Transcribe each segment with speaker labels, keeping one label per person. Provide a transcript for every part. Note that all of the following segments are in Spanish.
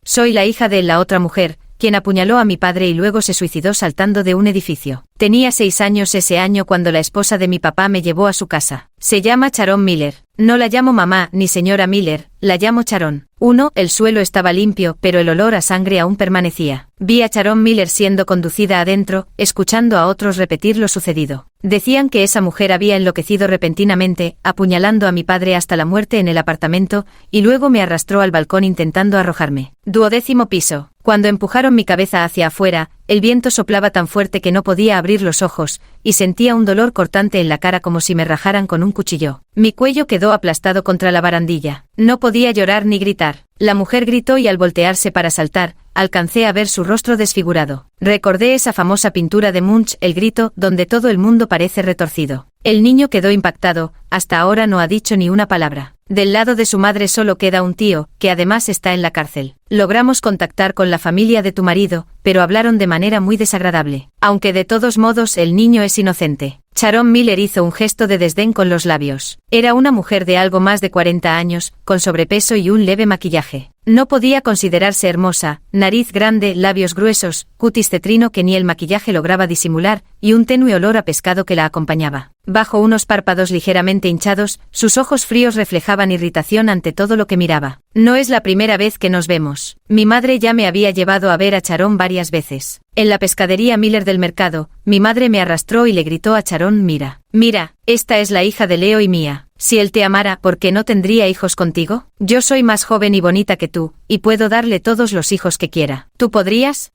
Speaker 1: Soy la hija de la otra mujer, quien apuñaló a mi padre y luego se suicidó saltando de un edificio. Tenía 6 años ese año cuando la esposa de mi papá me llevó a su casa. Se llama Sharon Miller. No la llamo mamá ni señora Miller, la llamo Sharon. 1. El suelo estaba limpio, pero el olor a sangre aún permanecía. Vi a Sharon Miller siendo conducida adentro, escuchando a otros repetir lo sucedido. Decían que esa mujer había enloquecido repentinamente, apuñalando a mi padre hasta la muerte en el apartamento, y luego me arrastró al balcón intentando arrojarme. 12º piso. Cuando empujaron mi cabeza hacia afuera, el viento soplaba tan fuerte que no podía abrir los ojos, y sentía un dolor cortante en la cara como si me rajaran con un cuchillo. Mi cuello quedó aplastado contra la barandilla. No podía llorar ni gritar. La mujer gritó y al voltearse para saltar, alcancé a ver su rostro desfigurado. Recordé esa famosa pintura de Munch, El grito, donde todo el mundo parece retorcido. El niño quedó impactado, hasta ahora no ha dicho ni una palabra. Del lado de su madre solo queda un tío, que además está en la cárcel. Logramos contactar con la familia de tu marido, pero hablaron de manera muy desagradable. Aunque de todos modos el niño es inocente. Sharon Miller hizo un gesto de desdén con los labios. Era una mujer de algo más de 40 años, con sobrepeso y un leve maquillaje. No podía considerarse hermosa, nariz grande, labios gruesos, cutis cetrino que ni el maquillaje lograba disimular, y un tenue olor a pescado que la acompañaba. Bajo unos párpados ligeramente hinchados, sus ojos fríos reflejaban irritación ante todo lo que miraba. No es la primera vez que nos vemos. Mi madre ya me había llevado a ver a Sharon varias veces. En la pescadería Miller del mercado, mi madre me arrastró y le gritó a Sharon: mira, esta es la hija de Leo y mía. Si él te amara, ¿por qué no tendría hijos contigo? Yo soy más joven y bonita que tú, y puedo darle todos los hijos que quiera. ¿Tú podrías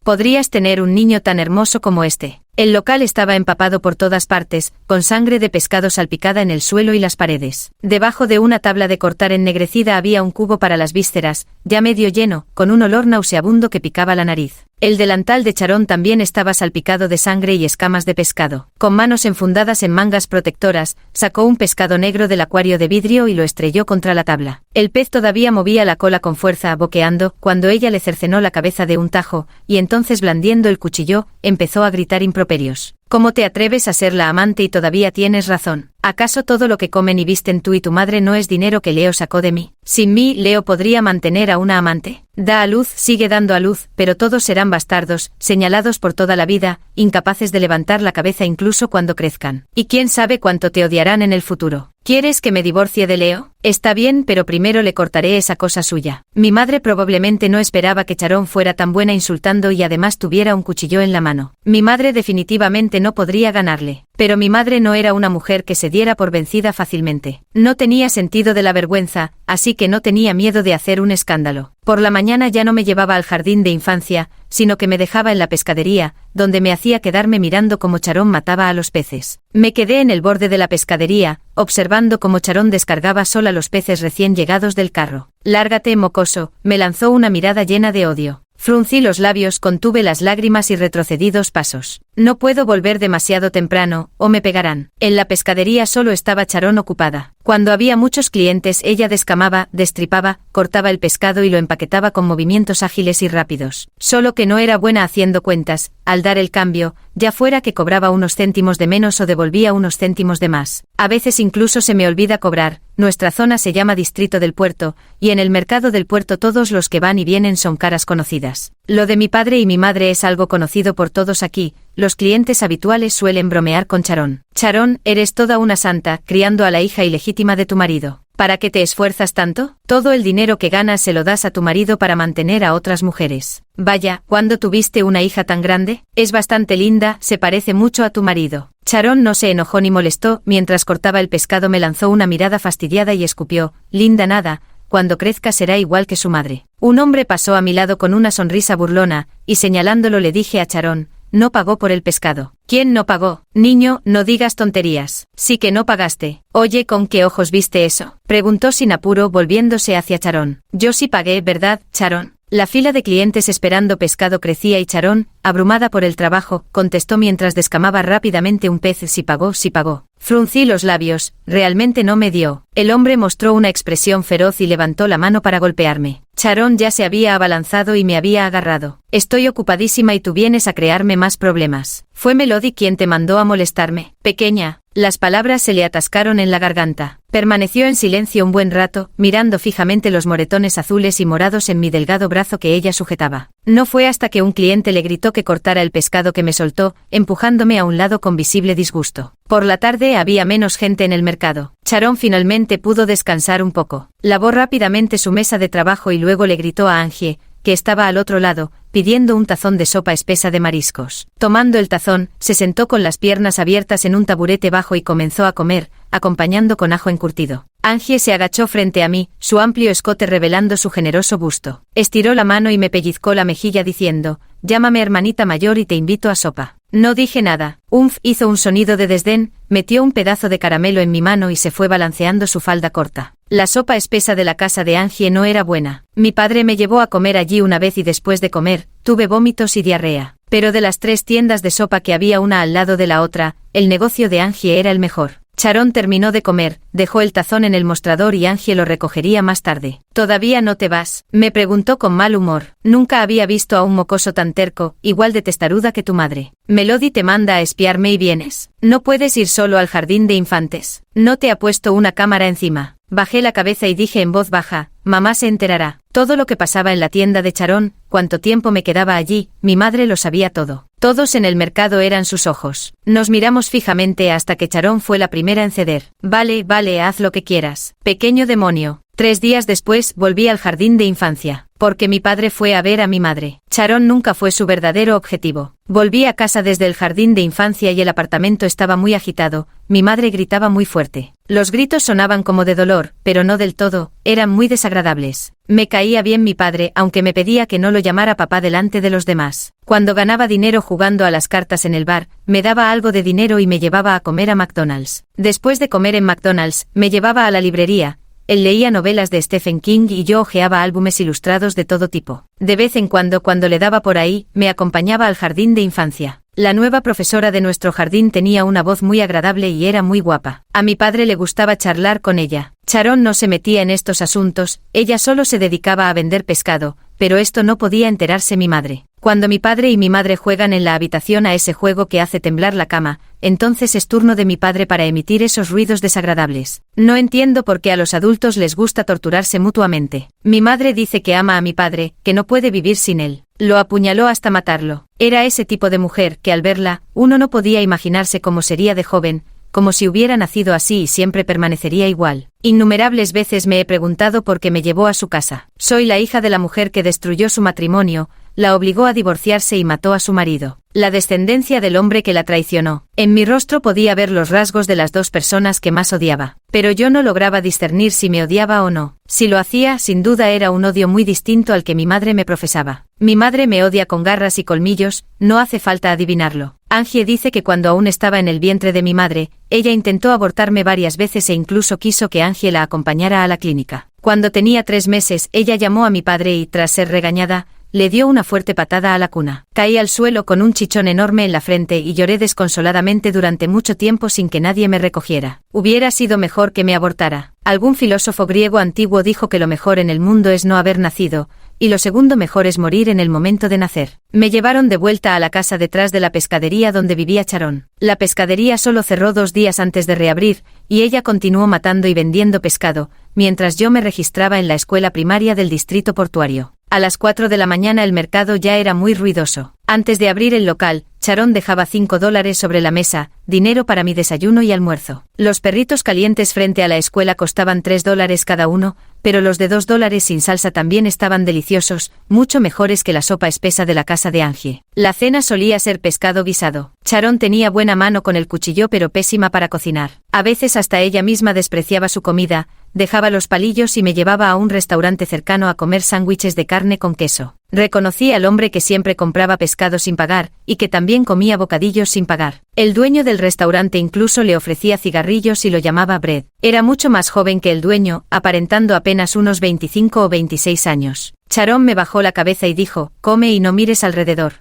Speaker 1: tener un niño tan hermoso como este? El local estaba empapado por todas partes, con sangre de pescado salpicada en el suelo y las paredes. Debajo de una tabla de cortar ennegrecida había un cubo para las vísceras, ya medio lleno, con un olor nauseabundo que picaba la nariz. El delantal de Sharon también estaba salpicado de sangre y escamas de pescado. Con manos enfundadas en mangas protectoras, sacó un pescado negro del acuario de vidrio y lo estrelló contra la tabla. El pez todavía movía la cola con fuerza, boqueando, cuando ella le cercenó la cabeza de un tajo, y entonces, blandiendo el cuchillo, empezó a gritar improperios. ¿Cómo te atreves a ser la amante y todavía tienes razón? ¿Acaso todo lo que comen y visten tú y tu madre no es dinero que Leo sacó de mí? Sin mí, Leo podría mantener a una amante. Da a luz, sigue dando a luz, pero todos serán bastardos, señalados por toda la vida, incapaces de levantar la cabeza incluso cuando crezcan. Y quién sabe cuánto te odiarán en el futuro. ¿Quieres que me divorcie de Leo? Está bien, pero primero le cortaré esa cosa suya. Mi madre probablemente no esperaba que Sharon fuera tan buena insultando y además tuviera un cuchillo en la mano. Mi madre definitivamente no podría ganarle. Pero mi madre no era una mujer que se diera por vencida fácilmente. No tenía sentido de la vergüenza, así que no tenía miedo de hacer un escándalo. Por la mañana ya no me llevaba al jardín de infancia, sino que me dejaba en la pescadería, donde me hacía quedarme mirando cómo Sharon mataba a los peces. Me quedé en el borde de la pescadería, observando cómo Sharon descargaba sola los peces recién llegados del carro. «Lárgate, mocoso», me lanzó una mirada llena de odio. Fruncí los labios, contuve las lágrimas y retrocedí 2 pasos. No puedo volver demasiado temprano, o me pegarán. En la pescadería solo estaba Sharon ocupada. Cuando había muchos clientes ella descamaba, destripaba, cortaba el pescado y lo empaquetaba con movimientos ágiles y rápidos. Solo que no era buena haciendo cuentas. Al dar el cambio, ya fuera que cobraba unos céntimos de menos o devolvía unos céntimos de más. A veces incluso se me olvida cobrar. Nuestra zona se llama Distrito del Puerto, y en el mercado del puerto todos los que van y vienen son caras conocidas. Lo de mi padre y mi madre es algo conocido por todos aquí. Los clientes habituales suelen bromear con Sharon. Sharon, eres toda una santa, criando a la hija ilegítima de tu marido. ¿Para qué te esfuerzas tanto? Todo el dinero que ganas se lo das a tu marido para mantener a otras mujeres. Vaya, ¿cuándo tuviste una hija tan grande? Es bastante linda, se parece mucho a tu marido. Sharon no se enojó ni molestó, mientras cortaba el pescado me lanzó una mirada fastidiada y escupió: linda nada, cuando crezca será igual que su madre. Un hombre pasó a mi lado con una sonrisa burlona, y señalándolo le dije a Sharon: no pagó por el pescado. ¿Quién no pagó? Niño, no digas tonterías. Sí que no pagaste. Oye, ¿con qué ojos viste eso? Preguntó sin apuro volviéndose hacia Sharon. Yo sí pagué, ¿verdad, Sharon? La fila de clientes esperando pescado crecía y Sharon, abrumada por el trabajo, contestó mientras descamaba rápidamente un pez: sí pagó, sí pagó. Fruncí los labios, realmente no me dio. El hombre mostró una expresión feroz y levantó la mano para golpearme. Sharon ya se había abalanzado y me había agarrado. Estoy ocupadísima y tú vienes a crearme más problemas. ¿Fue Melody quien te mandó a molestarme? Pequeña. Las palabras se le atascaron en la garganta. Permaneció en silencio un buen rato, mirando fijamente los moretones azules y morados en mi delgado brazo que ella sujetaba. No fue hasta que un cliente le gritó que cortara el pescado que me soltó, empujándome a un lado con visible disgusto. Por la tarde había menos gente en el mercado. Sharon finalmente pudo descansar un poco. Lavó rápidamente su mesa de trabajo y luego le gritó a Angie, que estaba al otro lado, pidiendo un tazón de sopa espesa de mariscos. Tomando el tazón, se sentó con las piernas abiertas en un taburete bajo y comenzó a comer, acompañando con ajo encurtido. Angie se agachó frente a mí, su amplio escote revelando su generoso busto. Estiró la mano y me pellizcó la mejilla diciendo, «Llámame hermanita mayor y te invito a sopa». No dije nada. Umf hizo un sonido de desdén, metió un pedazo de caramelo en mi mano y se fue balanceando su falda corta. La sopa espesa de la casa de Angie no era buena. Mi padre me llevó a comer allí una vez y después de comer, tuve vómitos y diarrea. Pero de las 3 tiendas de sopa que había una al lado de la otra, el negocio de Angie era el mejor. Sharon terminó de comer, dejó el tazón en el mostrador y Angie lo recogería más tarde. «¿Todavía no te vas?», me preguntó con mal humor. Nunca había visto a un mocoso tan terco, igual de testaruda que tu madre. «Melody te manda a espiarme y vienes. No puedes ir solo al jardín de infantes. No te ha puesto una cámara encima». Bajé la cabeza y dije en voz baja, «Mamá se enterará». Todo lo que pasaba en la tienda de Sharon, cuánto tiempo me quedaba allí, mi madre lo sabía todo. Todos en el mercado eran sus ojos. Nos miramos fijamente hasta que Sharon fue la primera en ceder. «Vale, haz lo que quieras. Pequeño demonio». 3 días después volví al jardín de infancia, porque mi padre fue a ver a mi madre. Sharon nunca fue su verdadero objetivo. Volví a casa desde el jardín de infancia y el apartamento estaba muy agitado, mi madre gritaba muy fuerte. Los gritos sonaban como de dolor, pero no del todo, eran muy desagradables. Me caía bien mi padre, aunque me pedía que no lo llamara papá delante de los demás. Cuando ganaba dinero jugando a las cartas en el bar, me daba algo de dinero y me llevaba a comer a McDonald's. Después de comer en McDonald's, me llevaba a la librería. Él leía novelas de Stephen King y yo hojeaba álbumes ilustrados de todo tipo. De vez en cuando le daba por ahí, me acompañaba al jardín de infancia. La nueva profesora de nuestro jardín tenía una voz muy agradable y era muy guapa. A mi padre le gustaba charlar con ella. Sharon no se metía en estos asuntos, ella solo se dedicaba a vender pescado, pero esto no podía enterarse mi madre. Cuando mi padre y mi madre juegan en la habitación a ese juego que hace temblar la cama, entonces es turno de mi padre para emitir esos ruidos desagradables. No entiendo por qué a los adultos les gusta torturarse mutuamente. Mi madre dice que ama a mi padre, que no puede vivir sin él. Lo apuñaló hasta matarlo. Era ese tipo de mujer que al verla, uno no podía imaginarse cómo sería de joven, como si hubiera nacido así y siempre permanecería igual. Innumerables veces me he preguntado por qué me llevó a su casa. Soy la hija de la mujer que destruyó su matrimonio, la obligó a divorciarse y mató a su marido. La descendencia del hombre que la traicionó. En mi rostro podía ver los rasgos de las 2 personas que más odiaba. Pero yo no lograba discernir si me odiaba o no. Si lo hacía, sin duda era un odio muy distinto al que mi madre me profesaba. Mi madre me odia con garras y colmillos, no hace falta adivinarlo. Angie dice que cuando aún estaba en el vientre de mi madre, ella intentó abortarme varias veces e incluso quiso que Angie la acompañara a la clínica. Cuando tenía 3 meses, ella llamó a mi padre y, tras ser regañada, le dio una fuerte patada a la cuna. Caí al suelo con un chichón enorme en la frente y lloré desconsoladamente durante mucho tiempo sin que nadie me recogiera. Hubiera sido mejor que me abortara. Algún filósofo griego antiguo dijo que lo mejor en el mundo es no haber nacido, y lo segundo mejor es morir en el momento de nacer. Me llevaron de vuelta a la casa detrás de la pescadería donde vivía Sharon. La pescadería solo cerró 2 días antes de reabrir, y ella continuó matando y vendiendo pescado, mientras yo me registraba en la escuela primaria del distrito portuario. A las 4 de la mañana el mercado ya era muy ruidoso. Antes de abrir el local, Sharon dejaba $5 sobre la mesa, dinero para mi desayuno y almuerzo. Los perritos calientes frente a la escuela costaban $3 cada uno, pero los de $2 sin salsa también estaban deliciosos, mucho mejores que la sopa espesa de la casa de Angie. La cena solía ser pescado guisado. Sharon tenía buena mano con el cuchillo pero pésima para cocinar. A veces hasta ella misma despreciaba su comida, dejaba los palillos y me llevaba a un restaurante cercano a comer sándwiches de carne con queso. Reconocí al hombre que siempre compraba pescado sin pagar, y que también comía bocadillos sin pagar. El dueño del restaurante incluso le ofrecía cigarrillos y lo llamaba Bread. Era mucho más joven que el dueño, aparentando apenas unos 25 o 26 años. Sharon me bajó la cabeza y dijo, «Come y no mires alrededor».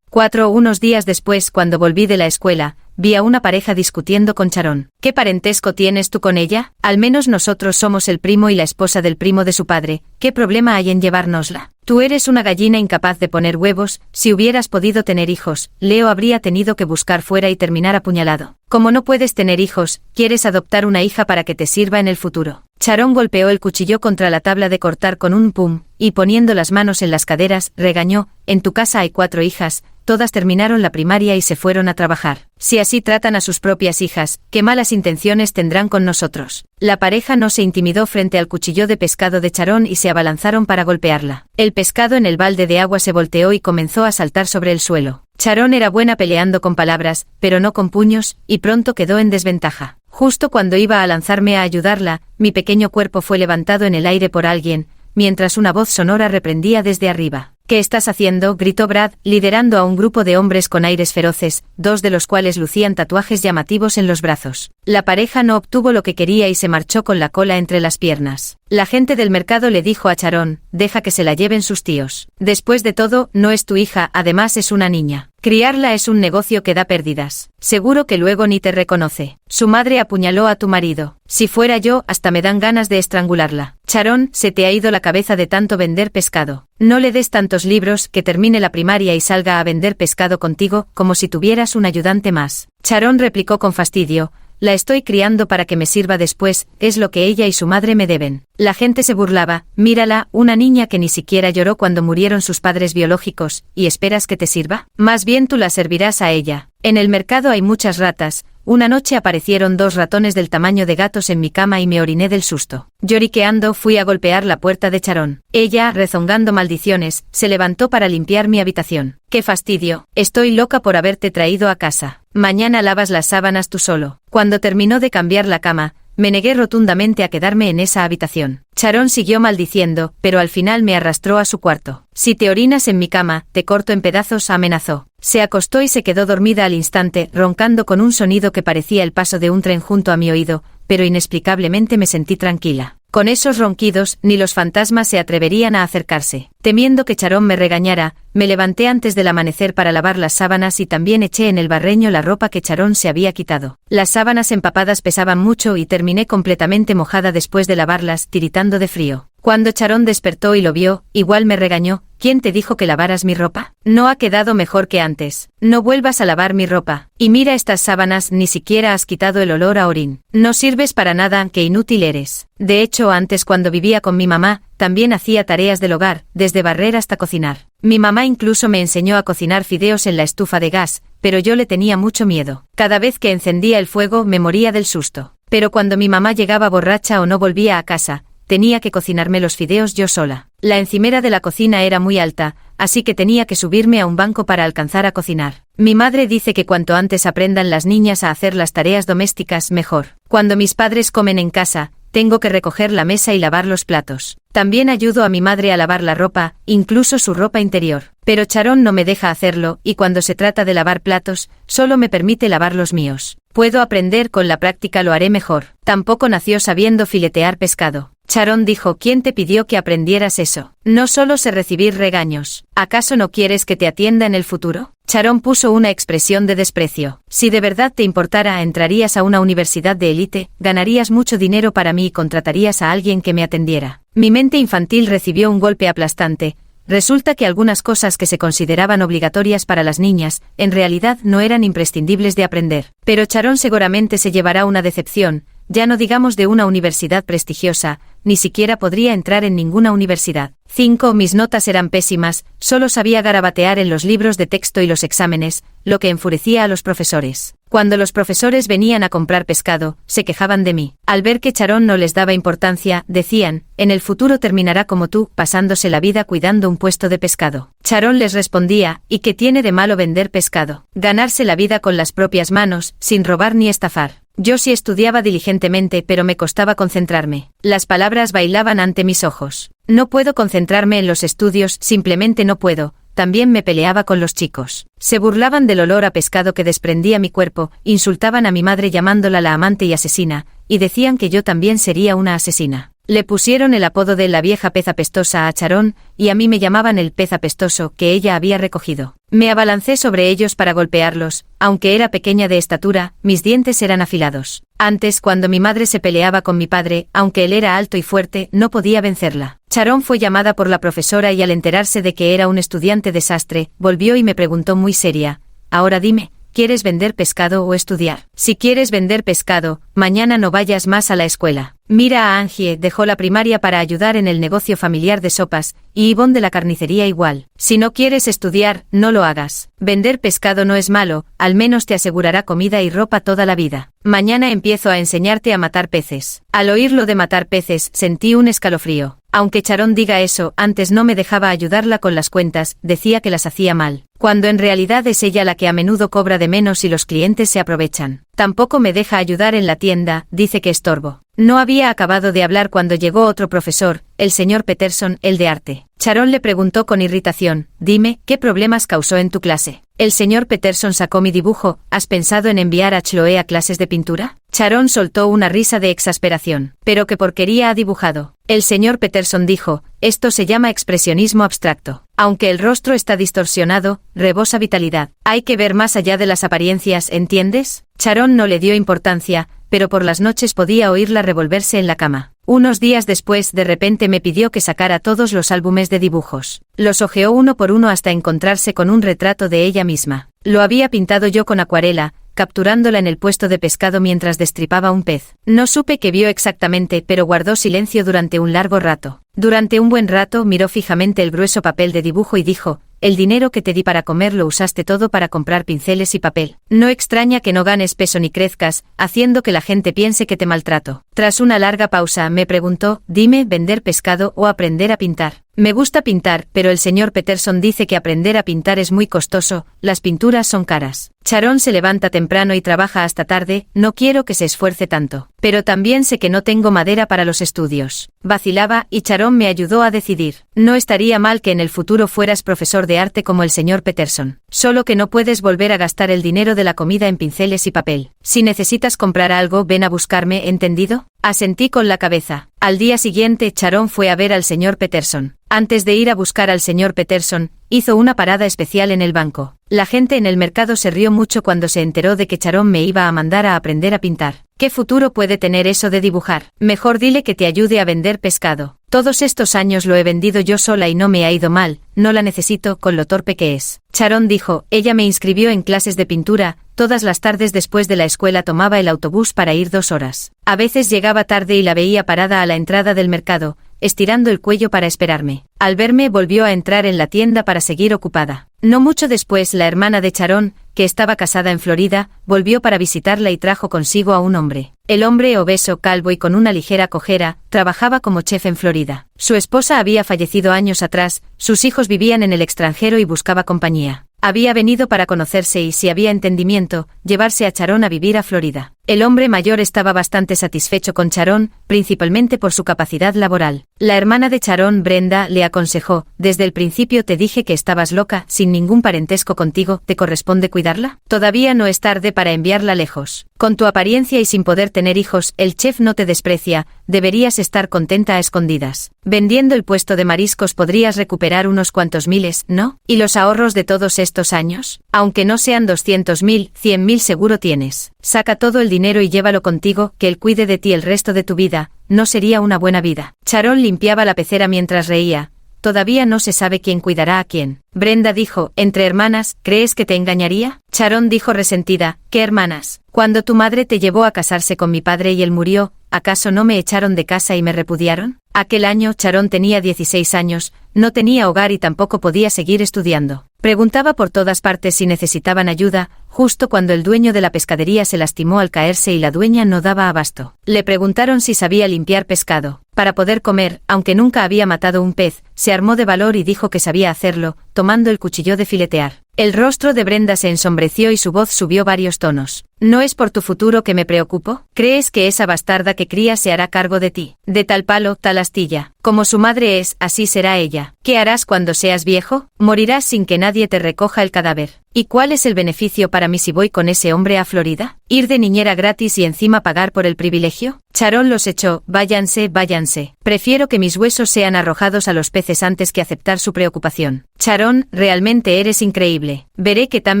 Speaker 1: Unos días después, cuando volví de la escuela, vi a una pareja discutiendo con Sharon. «¿Qué parentesco tienes tú con ella? Al menos nosotros somos el primo y la esposa del primo de su padre. ¿Qué problema hay en llevárnosla? Tú eres una gallina incapaz de poner huevos. Si hubieras podido tener hijos, Leo habría tenido que buscar fuera y terminar apuñalado. Como no puedes tener hijos, quieres adoptar una hija para que te sirva en el futuro». Charón golpeó el cuchillo contra la tabla de cortar con un pum, y poniendo las manos en las caderas, regañó: «En tu casa hay 4 hijas, todas terminaron la primaria y se fueron a trabajar. Si así tratan a sus propias hijas, ¿qué malas intenciones tendrán con nosotros?». La pareja no se intimidó frente al cuchillo de pescado de Charón y se abalanzaron para golpearla. El pescado en el balde de agua se volteó y comenzó a saltar sobre el suelo. Charón era buena peleando con palabras, pero no con puños, y pronto quedó en desventaja. Justo cuando iba a lanzarme a ayudarla, mi pequeño cuerpo fue levantado en el aire por alguien, mientras una voz sonora reprendía desde arriba. «¿Qué estás haciendo?», gritó Brad, liderando a un grupo de hombres con aires feroces, 2 de los cuales lucían tatuajes llamativos en los brazos. La pareja no obtuvo lo que quería y se marchó con la cola entre las piernas. La gente del mercado le dijo a Charón: «Deja que se la lleven sus tíos. Después de todo, no es tu hija, además es una niña. Criarla es un negocio que da pérdidas. Seguro que luego ni te reconoce. Su madre apuñaló a tu marido. Si fuera yo, hasta me dan ganas de estrangularla. Charón, se te ha ido la cabeza de tanto vender pescado. No le des tantos libros, que termine la primaria y salga a vender pescado contigo, como si tuvieras un ayudante más». Charón replicó con fastidio: «La estoy criando para que me sirva después, es lo que ella y su madre me deben». La gente se burlaba: «Mírala, una niña que ni siquiera lloró cuando murieron sus padres biológicos, ¿y esperas que te sirva? Más bien tú la servirás a ella». En el mercado hay muchas ratas. Una noche aparecieron 2 ratones del tamaño de gatos en mi cama y me oriné del susto. Lloriqueando fui a golpear la puerta de Charón. Ella, rezongando maldiciones, se levantó para limpiar mi habitación. «¡Qué fastidio! Estoy loca por haberte traído a casa. Mañana lavas las sábanas tú solo». Cuando terminó de cambiar la cama, me negué rotundamente a quedarme en esa habitación. Charón siguió maldiciendo, pero al final me arrastró a su cuarto. «Si te orinas en mi cama, te corto en pedazos», amenazó. Se acostó y se quedó dormida al instante, roncando con un sonido que parecía el paso de un tren junto a mi oído, pero inexplicablemente me sentí tranquila. Con esos ronquidos, ni los fantasmas se atreverían a acercarse. Temiendo que Charón me regañara, me levanté antes del amanecer para lavar las sábanas y también eché en el barreño la ropa que Charón se había quitado. Las sábanas empapadas pesaban mucho y terminé completamente mojada después de lavarlas, tiritando de frío. Cuando Charón despertó y lo vio, igual me regañó: «¿Quién te dijo que lavaras mi ropa? No ha quedado mejor que antes. No vuelvas a lavar mi ropa. Y mira estas sábanas, ni siquiera has quitado el olor a orín. No sirves para nada, qué inútil eres». De hecho, antes cuando vivía con mi mamá, también hacía tareas del hogar, desde barrer hasta cocinar. Mi mamá incluso me enseñó a cocinar fideos en la estufa de gas, pero yo le tenía mucho miedo. Cada vez que encendía el fuego me moría del susto. Pero cuando mi mamá llegaba borracha o no volvía a casa, tenía que cocinarme los fideos yo sola. La encimera de la cocina era muy alta, así que tenía que subirme a un banco para alcanzar a cocinar. Mi madre dice que cuanto antes aprendan las niñas a hacer las tareas domésticas, mejor. Cuando mis padres comen en casa, tengo que recoger la mesa y lavar los platos. También ayudo a mi madre a lavar la ropa, incluso su ropa interior. Pero Charón no me deja hacerlo, y cuando se trata de lavar platos, solo me permite lavar los míos. Puedo aprender, con la práctica lo haré mejor. Tampoco nació sabiendo filetear pescado. Charón dijo: «¿Quién te pidió que aprendieras eso? No solo sé recibir regaños. ¿Acaso no quieres que te atienda en el futuro?». Charón puso una expresión de desprecio. «Si de verdad te importara, entrarías a una universidad de élite, ganarías mucho dinero para mí y contratarías a alguien que me atendiera». Mi mente infantil recibió un golpe aplastante. Resulta que algunas cosas que se consideraban obligatorias para las niñas, en realidad no eran imprescindibles de aprender. Pero Charón seguramente se llevará una decepción, ya no digamos de una universidad prestigiosa, ni siquiera podría entrar en ninguna universidad. 5. Mis notas eran pésimas, solo sabía garabatear en los libros de texto y los exámenes, lo que enfurecía a los profesores. Cuando los profesores venían a comprar pescado, se quejaban de mí. Al ver que Charón no les daba importancia, decían: «En el futuro terminará como tú, pasándose la vida cuidando un puesto de pescado». Charón les respondía: «¿Y qué tiene de malo vender pescado? Ganarse la vida con las propias manos, sin robar ni estafar». Yo sí estudiaba diligentemente, pero me costaba concentrarme. Las palabras bailaban ante mis ojos. No puedo concentrarme en los estudios, simplemente no puedo. También me peleaba con los chicos. Se burlaban del olor a pescado que desprendía mi cuerpo, insultaban a mi madre llamándola la amante y asesina, y decían que yo también sería una asesina. Le pusieron el apodo de la vieja pez apestosa a Charón, y a mí me llamaban el pez apestoso que ella había recogido. Me abalancé sobre ellos para golpearlos. Aunque era pequeña de estatura, mis dientes eran afilados. Antes, cuando mi madre se peleaba con mi padre, aunque él era alto y fuerte, no podía vencerla. Charón fue llamada por la profesora y al enterarse de que era un estudiante desastre, volvió y me preguntó muy seria: «Ahora dime, ¿quieres vender pescado o estudiar? Si quieres vender pescado, mañana no vayas más a la escuela». Mira a Angie, dejó la primaria para ayudar en el negocio familiar de sopas, y Yvonne de la carnicería igual. Si no quieres estudiar, no lo hagas. Vender pescado no es malo, al menos te asegurará comida y ropa toda la vida. Mañana empiezo a enseñarte a matar peces. Al oír lo de matar peces, sentí un escalofrío. Aunque Sharon diga eso, antes no me dejaba ayudarla con las cuentas, decía que las hacía mal, cuando en realidad es ella la que a menudo cobra de menos y los clientes se aprovechan. Tampoco me deja ayudar en la tienda, dice que estorbo. No había acabado de hablar cuando llegó otro profesor, el señor Peterson, el de arte. Sharon le preguntó con irritación, dime, ¿qué problemas causó en tu clase? El señor Peterson sacó mi dibujo, ¿has pensado en enviar a Chloe a clases de pintura? Sharon soltó una risa de exasperación. ¿Pero qué porquería ha dibujado? El señor Peterson dijo, esto se llama expresionismo abstracto. Aunque el rostro está distorsionado, rebosa vitalidad. Hay que ver más allá de las apariencias, ¿entiendes? Sharon no le dio importancia, pero por las noches podía oírla revolverse en la cama. Unos días después, de repente me pidió que sacara todos los álbumes de dibujos. Los hojeó uno por uno hasta encontrarse con un retrato de ella misma. Lo había pintado yo con acuarela, capturándola en el puesto de pescado mientras destripaba un pez. No supe qué vio exactamente, pero guardó silencio durante un largo rato. Durante un buen rato miró fijamente el grueso papel de dibujo y dijo, el dinero que te di para comer lo usaste todo para comprar pinceles y papel. No extraña que no ganes peso ni crezcas, haciendo que la gente piense que te maltrato. Tras una larga pausa, me preguntó, dime, ¿vender pescado o aprender a pintar? Me gusta pintar, pero el señor Peterson dice que aprender a pintar es muy costoso, las pinturas son caras. Sharon se levanta temprano y trabaja hasta tarde, no quiero que se esfuerce tanto. Pero también sé que no tengo madera para los estudios. Vacilaba, y Sharon me ayudó a decidir. No estaría mal que en el futuro fueras profesor de arte como el señor Peterson. Solo que no puedes volver a gastar el dinero de la comida en pinceles y papel. Si necesitas comprar algo, ven a buscarme, ¿entendido? Asentí con la cabeza. Al día siguiente, Sharon fue a ver al señor Peterson. Antes de ir a buscar al señor Peterson, hizo una parada especial en el banco. La gente en el mercado se rió mucho cuando se enteró de que Sharon me iba a mandar a aprender a pintar. ¿Qué futuro puede tener eso de dibujar? Mejor dile que te ayude a vender pescado. Todos estos años lo he vendido yo sola y no me ha ido mal, no la necesito con lo torpe que es. Sharon dijo, ella me inscribió en clases de pintura, todas las tardes después de la escuela tomaba el autobús para ir 2 horas. A veces llegaba tarde y la veía parada a la entrada del mercado, estirando el cuello para esperarme. Al verme volvió a entrar en la tienda para seguir ocupada. No mucho después la hermana de Sharon, que estaba casada en Florida, volvió para visitarla y trajo consigo a un hombre. El hombre, obeso, calvo y con una ligera cojera, trabajaba como chef en Florida. Su esposa había fallecido años atrás, sus hijos vivían en el extranjero y buscaba compañía. Había venido para conocerse y, si había entendimiento, llevarse a Sharon a vivir a Florida. El hombre mayor estaba bastante satisfecho con Sharon, principalmente por su capacidad laboral. La hermana de Sharon, Brenda, le aconsejó, desde el principio te dije que estabas loca, sin ningún parentesco contigo, ¿te corresponde cuidarla? Todavía no es tarde para enviarla lejos. Con tu apariencia y sin poder tener hijos, el chef no te desprecia, deberías estar contenta a escondidas. Vendiendo el puesto de mariscos podrías recuperar unos cuantos miles, ¿no? ¿Y los ahorros de todos estos años? Aunque no sean 200.000, 100.000 seguro tienes. Saca todo el dinero y llévalo contigo, que él cuide de ti el resto de tu vida, no sería una buena vida. Sharon limpiaba la pecera mientras reía. Todavía no se sabe quién cuidará a quién. Brenda dijo, entre hermanas, ¿crees que te engañaría? Sharon dijo resentida, ¿qué hermanas? Cuando tu madre te llevó a casarse con mi padre y él murió, ¿acaso no me echaron de casa y me repudiaron? Aquel año Sharon tenía 16 años, no tenía hogar y tampoco podía seguir estudiando. Preguntaba por todas partes si necesitaban ayuda, justo cuando el dueño de la pescadería se lastimó al caerse y la dueña no daba abasto. Le preguntaron si sabía limpiar pescado. Para poder comer, aunque nunca había matado un pez, se armó de valor y dijo que sabía hacerlo, tomando el cuchillo de filetear. El rostro de Brenda se ensombreció y su voz subió varios tonos. ¿No es por tu futuro que me preocupo? ¿Crees que esa bastarda que cría se hará cargo de ti? De tal palo, tal astilla. Como su madre es, así será ella. ¿Qué harás cuando seas viejo? Morirás sin que nadie te recoja el cadáver. ¿Y cuál es el beneficio para mí si voy con ese hombre a Florida? ¿Ir de niñera gratis y encima pagar por el privilegio? Sharon los echó, váyanse, váyanse. Prefiero que mis huesos sean arrojados a los peces antes que aceptar su preocupación. Sharon, realmente eres increíble. Veré qué tan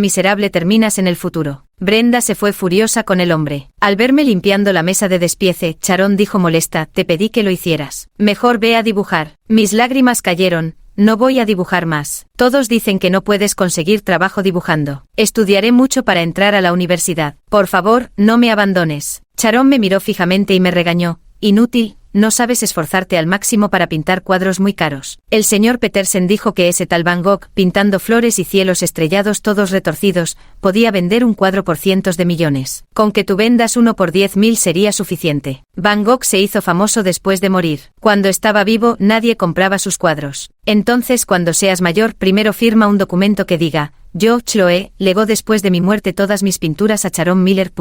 Speaker 1: miserable terminas en el futuro. Brenda se fue furiosa con el hombre. Al verme limpiando la mesa de despiece, Sharon dijo molesta, te pedí que lo hicieras. Mejor ve a dibujar. Mis lágrimas cayeron. No voy a dibujar más. Todos dicen que no puedes conseguir trabajo dibujando. Estudiaré mucho para entrar a la universidad. Por favor, no me abandones. Sharon me miró fijamente y me regañó. inútil, no sabes esforzarte al máximo para pintar cuadros muy caros. El señor Petersen dijo que ese tal Van Gogh, pintando flores y cielos estrellados todos retorcidos, podía vender un cuadro por cientos de millones. Con que tú vendas uno por 10.000 sería suficiente. Van Gogh se hizo famoso después de morir. Cuando estaba vivo, nadie compraba sus cuadros. Entonces, cuando seas mayor, primero firma un documento que diga: yo, Chloe, legó después de mi muerte todas mis pinturas a Sharon Miller.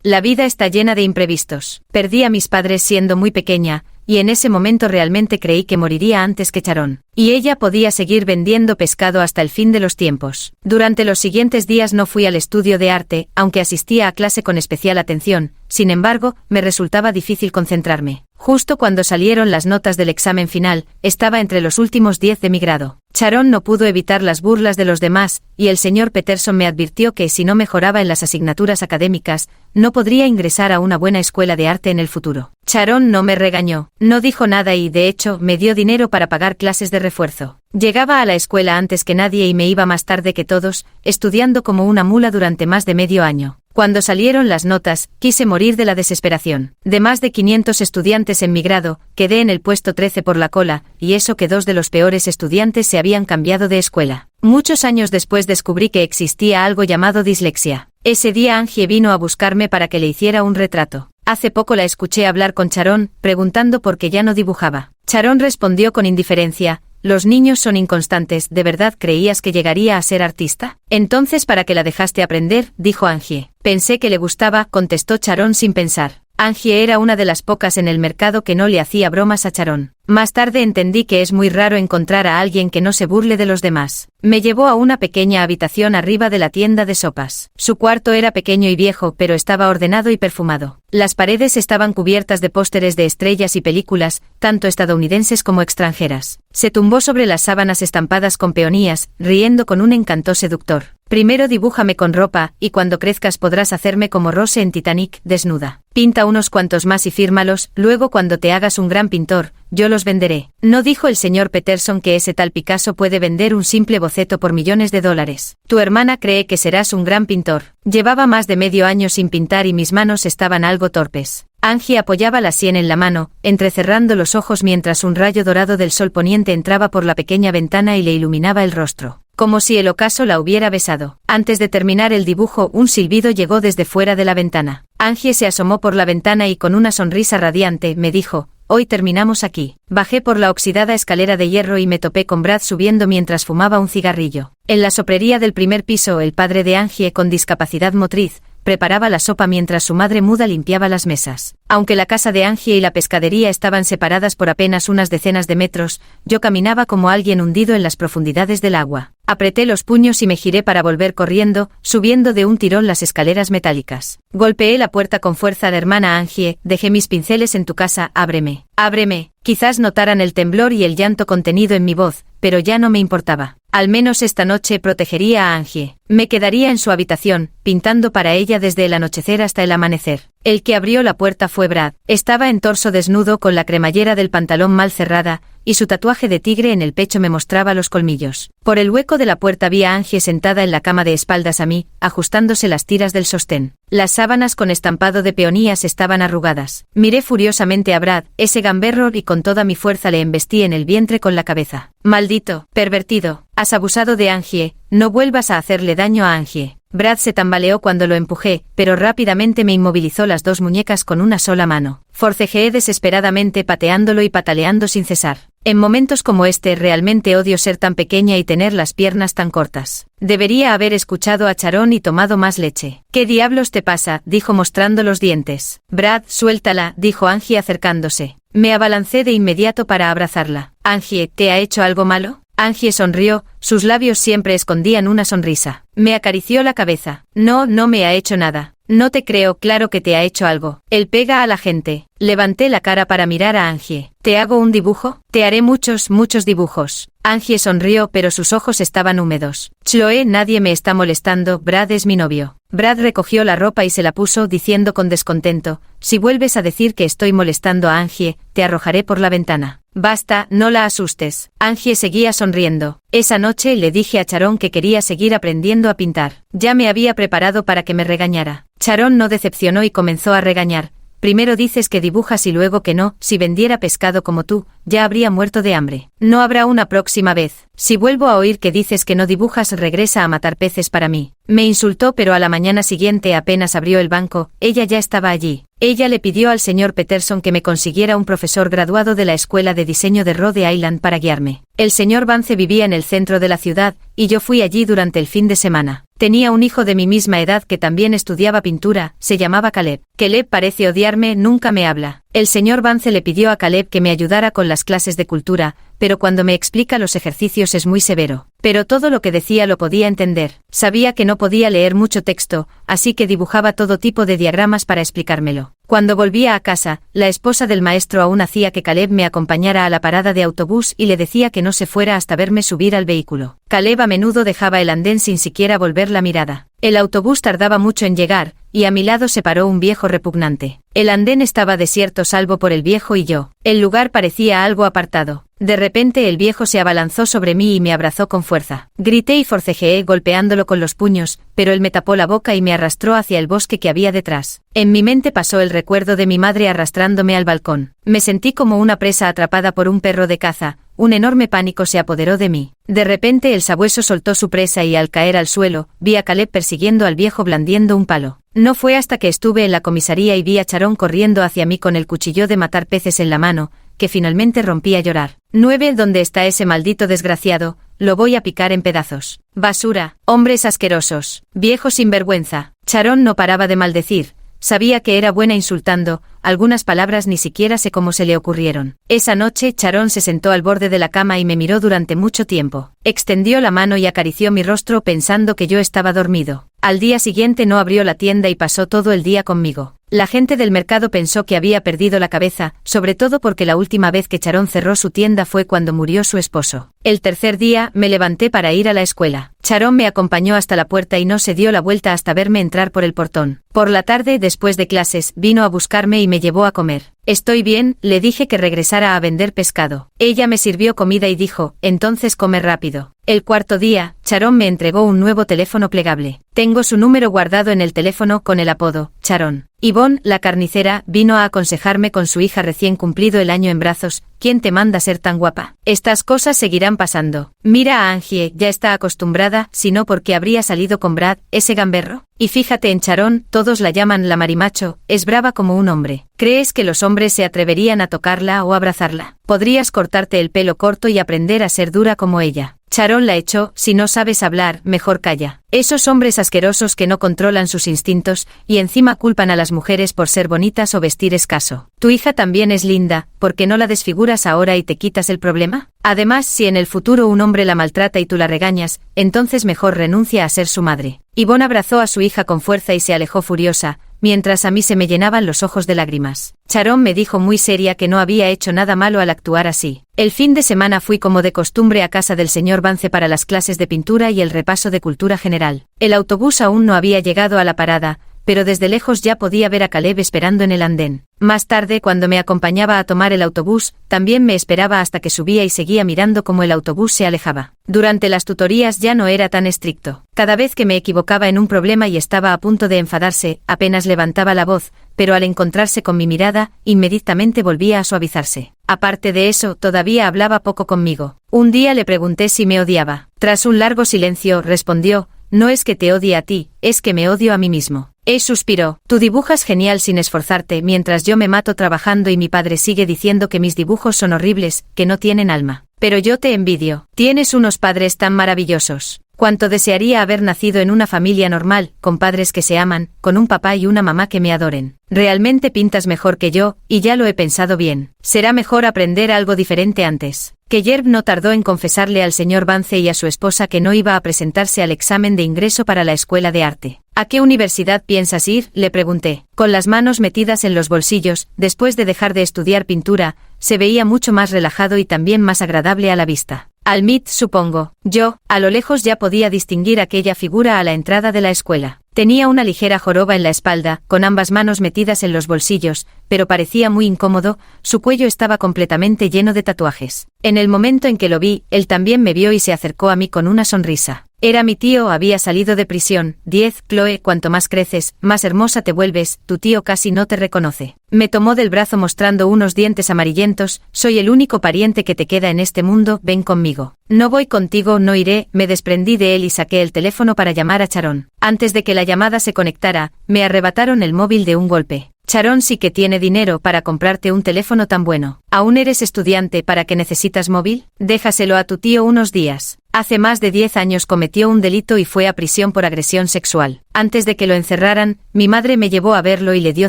Speaker 1: La vida está llena de imprevistos. Perdí a mis padres siendo muy pequeña, y en ese momento realmente creí que moriría antes que Sharon. Y ella podía seguir vendiendo pescado hasta el fin de los tiempos. Durante los siguientes días no fui al estudio de arte, aunque asistía a clase con especial atención. Sin embargo, me resultaba difícil concentrarme. Justo cuando salieron las notas del examen final, estaba entre los últimos 10 de mi grado. Sharon no pudo evitar las burlas de los demás, y el señor Peterson me advirtió que si no mejoraba en las asignaturas académicas, no podría ingresar a una buena escuela de arte en el futuro. Sharon no me regañó, no dijo nada y, de hecho, me dio dinero para pagar clases de refuerzo. Llegaba a la escuela antes que nadie y me iba más tarde que todos, estudiando como una mula durante más de medio año. Cuando salieron las notas, quise morir de la desesperación. De más de 500 estudiantes en mi grado, quedé en el puesto 13 por la cola, y eso que 2 de los peores estudiantes se habían cambiado de escuela. Muchos años después descubrí que existía algo llamado dislexia. Ese día Angie vino a buscarme para que le hiciera un retrato. Hace poco la escuché hablar con Sharon, preguntando por qué ya no dibujaba. Sharon respondió con indiferencia: los niños son inconstantes, ¿de verdad creías que llegaría a ser artista? Entonces, ¿para qué la dejaste aprender?, dijo Angie. Pensé que le gustaba, contestó Sharon sin pensar. Angie era una de las pocas en el mercado que no le hacía bromas a Sharon. Más tarde entendí que es muy raro encontrar a alguien que no se burle de los demás. Me llevó a una pequeña habitación arriba de la tienda de sopas. Su cuarto era pequeño y viejo, pero estaba ordenado y perfumado. Las paredes estaban cubiertas de pósteres de estrellas y películas, tanto estadounidenses como extranjeras. Se tumbó sobre las sábanas estampadas con peonías, riendo con un encanto seductor. Primero dibújame con ropa, y cuando crezcas podrás hacerme como Rose en Titanic, desnuda. Pinta unos cuantos más y fírmalos, luego cuando te hagas un gran pintor, yo los venderé. ¿No dijo el señor Peterson que ese tal Picasso puede vender un simple boceto por millones de dólares? Tu hermana cree que serás un gran pintor. Llevaba más de medio año sin pintar y mis manos estaban algo torpes. Angie apoyaba la sien en la mano, entrecerrando los ojos mientras un rayo dorado del sol poniente entraba por la pequeña ventana y le iluminaba el rostro, como si el ocaso la hubiera besado. Antes de terminar el dibujo, un silbido llegó desde fuera de la ventana. Angie se asomó por la ventana y con una sonrisa radiante me dijo: hoy terminamos aquí. Bajé por la oxidada escalera de hierro y me topé con Brad subiendo mientras fumaba un cigarrillo. En la soprería del primer piso, el padre de Angie, con discapacidad motriz, preparaba la sopa mientras su madre muda limpiaba las mesas. Aunque la casa de Angie y la pescadería estaban separadas por apenas unas decenas de metros, yo caminaba como alguien hundido en las profundidades del agua. Apreté los puños y me giré para volver corriendo, subiendo de un tirón las escaleras metálicas. Golpeé la puerta con fuerza. Hermana Angie, dejé mis pinceles en tu casa, ábreme. Ábreme. Quizás notaran el temblor y el llanto contenido en mi voz, pero ya no me importaba. Al menos esta noche protegería a Angie. Me quedaría en su habitación, pintando para ella desde el anochecer hasta el amanecer. El que abrió la puerta fue Brad. Estaba en torso desnudo con la cremallera del pantalón mal cerrada, y su tatuaje de tigre en el pecho me mostraba los colmillos. Por el hueco de la puerta vi a Angie sentada en la cama de espaldas a mí, ajustándose las tiras del sostén. Las sábanas con estampado de peonías estaban arrugadas. Miré furiosamente a Brad, ese gamberro, y con toda mi fuerza le embestí en el vientre con la cabeza. Maldito, pervertido, has abusado de Angie, no vuelvas a hacerle daño a Angie. Brad se tambaleó cuando lo empujé, pero rápidamente me inmovilizó las 2 muñecas con una sola mano. Forcejeé desesperadamente pateándolo y pataleando sin cesar. En momentos como este realmente odio ser tan pequeña y tener las piernas tan cortas. Debería haber escuchado a Sharon y tomado más leche. ¿Qué diablos te pasa?, dijo mostrando los dientes. Brad, suéltala, dijo Angie acercándose. Me abalancé de inmediato para abrazarla. Angie, ¿te ha hecho algo malo? Angie sonrió, sus labios siempre escondían una sonrisa. Me acarició la cabeza. No, no me ha hecho nada. No te creo, claro que te ha hecho algo. Él pega a la gente. Levanté la cara para mirar a Angie. ¿Te hago un dibujo? Te haré muchos, muchos dibujos. Angie sonrió, pero sus ojos estaban húmedos. Chloe, nadie me está molestando, Brad es mi novio. Brad recogió la ropa y se la puso, diciendo con descontento: si vuelves a decir que estoy molestando a Angie, te arrojaré por la ventana. Basta, no la asustes. Angie seguía sonriendo. Esa noche le dije a Sharon que quería seguir aprendiendo a pintar. Ya me había preparado para que me regañara. Sharon no decepcionó y comenzó a regañar: primero dices que dibujas y luego que no, si vendiera pescado como tú, ya habría muerto de hambre. No habrá una próxima vez. Si vuelvo a oír que dices que no dibujas, regresa a matar peces para mí. Me insultó, pero a la mañana siguiente apenas abrió el banco, ella ya estaba allí. Ella le pidió al señor Peterson que me consiguiera un profesor graduado de la Escuela de Diseño de Rhode Island para guiarme. El señor Vance vivía en el centro de la ciudad, y yo fui allí durante el fin de semana. Tenía un hijo de mi misma edad que también estudiaba pintura, se llamaba Caleb. Caleb parece odiarme, nunca me habla. El señor Vance le pidió a Caleb que me ayudara con las clases de cultura, pero cuando me explica los ejercicios es muy severo. Pero todo lo que decía lo podía entender. Sabía que no podía leer mucho texto, así que dibujaba todo tipo de diagramas para explicármelo. Cuando volvía a casa, la esposa del maestro aún hacía que Caleb me acompañara a la parada de autobús y le decía que no se fuera hasta verme subir al vehículo. Caleb a menudo dejaba el andén sin siquiera volver la mirada. El autobús tardaba mucho en llegar, y a mi lado se paró un viejo repugnante. El andén estaba desierto salvo por el viejo y yo. El lugar parecía algo apartado. De repente el viejo se abalanzó sobre mí y me abrazó con fuerza. Grité y forcejeé golpeándolo con los puños, pero él me tapó la boca y me arrastró hacia el bosque que había detrás. En mi mente pasó el recuerdo de mi madre arrastrándome al balcón. Me sentí como una presa atrapada por un perro de caza. Un enorme pánico se apoderó de mí. De repente el sabueso soltó su presa y al caer al suelo, vi a Caleb persiguiendo al viejo blandiendo un palo. No fue hasta que estuve en la comisaría y vi a Sharon corriendo hacia mí con el cuchillo de matar peces en la mano, que finalmente rompí a llorar. 9. ¿Dónde está ese maldito desgraciado? Lo voy a picar en pedazos. Basura, hombres asquerosos, viejos sinvergüenza. Sharon no paraba de maldecir. Sabía que era buena insultando, algunas palabras ni siquiera sé cómo se le ocurrieron. Esa noche Sharon se sentó al borde de la cama y me miró durante mucho tiempo. Extendió la mano y acarició mi rostro pensando que yo estaba dormido. Al día siguiente no abrió la tienda y pasó todo el día conmigo. La gente del mercado pensó que había perdido la cabeza, sobre todo porque la última vez que Sharon cerró su tienda fue cuando murió su esposo. El tercer día, me levanté para ir a la escuela. Sharon me acompañó hasta la puerta y no se dio la vuelta hasta verme entrar por el portón. Por la tarde, después de clases, vino a buscarme y me llevó a comer. Estoy bien, le dije que regresara a vender pescado. Ella me sirvió comida y dijo, entonces come rápido. El cuarto día, Sharon me entregó un nuevo teléfono plegable. Tengo su número guardado en el teléfono con el apodo, Sharon. Yvonne, la carnicera, vino a aconsejarme con su hija recién cumplido el año en brazos. ¿Quién te manda ser tan guapa? Estas cosas seguirán pasando. Mira a Angie, ya está acostumbrada, si no porque habría salido con Brad, ese gamberro. Y fíjate en Sharon, todos la llaman la marimacho, es brava como un hombre. ¿Crees que los hombres se atreverían a tocarla o abrazarla? Podrías cortarte el pelo corto y aprender a ser dura como ella. Sharon la echó, si no sabes hablar, mejor calla. Esos hombres asquerosos que no controlan sus instintos, y encima culpan a las mujeres por ser bonitas o vestir escaso. Tu hija también es linda, ¿por qué no la desfiguras ahora y te quitas el problema? Además, si en el futuro un hombre la maltrata y tú la regañas, entonces mejor renuncia a ser su madre. Yvonne abrazó a su hija con fuerza y se alejó furiosa, mientras a mí se me llenaban los ojos de lágrimas. Sharon me dijo muy seria que no había hecho nada malo al actuar así. El fin de semana fui como de costumbre a casa del señor Vance para las clases de pintura y el repaso de cultura general. El autobús aún no había llegado a la parada, pero desde lejos ya podía ver a Caleb esperando en el andén. Más tarde, cuando me acompañaba a tomar el autobús, también me esperaba hasta que subía y seguía mirando cómo el autobús se alejaba. Durante las tutorías ya no era tan estricto. Cada vez que me equivocaba en un problema y estaba a punto de enfadarse, apenas levantaba la voz, pero al encontrarse con mi mirada, inmediatamente volvía a suavizarse. Aparte de eso, todavía hablaba poco conmigo. Un día le pregunté si me odiaba. Tras un largo silencio, respondió, no es que te odie a ti, es que me odio a mí mismo. Suspiró. Tú dibujas genial sin esforzarte mientras yo me mato trabajando y mi padre sigue diciendo que mis dibujos son horribles, que no tienen alma. Pero yo te envidio. Tienes unos padres tan maravillosos. Cuánto desearía haber nacido en una familia normal, con padres que se aman, con un papá y una mamá que me adoren. Realmente pintas mejor que yo, y ya lo he pensado bien. Será mejor aprender algo diferente antes. Que Jerv no tardó en confesarle al señor Vance y a su esposa que no iba a presentarse al examen de ingreso para la escuela de arte. ¿A qué universidad piensas ir?, le pregunté. Con las manos metidas en los bolsillos, después de dejar de estudiar pintura, se veía mucho más relajado y también más agradable a la vista. Al MIT, supongo. Yo, a lo lejos ya podía distinguir aquella figura a la entrada de la escuela. Tenía una ligera joroba en la espalda, con ambas manos metidas en los bolsillos, pero parecía muy incómodo, su cuello estaba completamente lleno de tatuajes. En el momento en que lo vi, él también me vio y se acercó a mí con una sonrisa. Era mi tío, había salido de prisión. 10. Chloe, cuanto más creces, más hermosa te vuelves, tu tío casi no te reconoce. Me tomó del brazo mostrando unos dientes amarillentos. Soy el único pariente que te queda en este mundo, ven conmigo. No voy contigo, no iré. Me desprendí de él y saqué el teléfono para llamar a Sharon. Antes de que la llamada se conectara, me arrebataron el móvil de un golpe. Sharon sí que tiene dinero para comprarte un teléfono tan bueno. ¿Aún eres estudiante? ¿Para qué necesitas móvil? Déjaselo a tu tío unos días. Hace más de 10 años cometió un delito y fue a prisión por agresión sexual. Antes de que lo encerraran, mi madre me llevó a verlo y le dio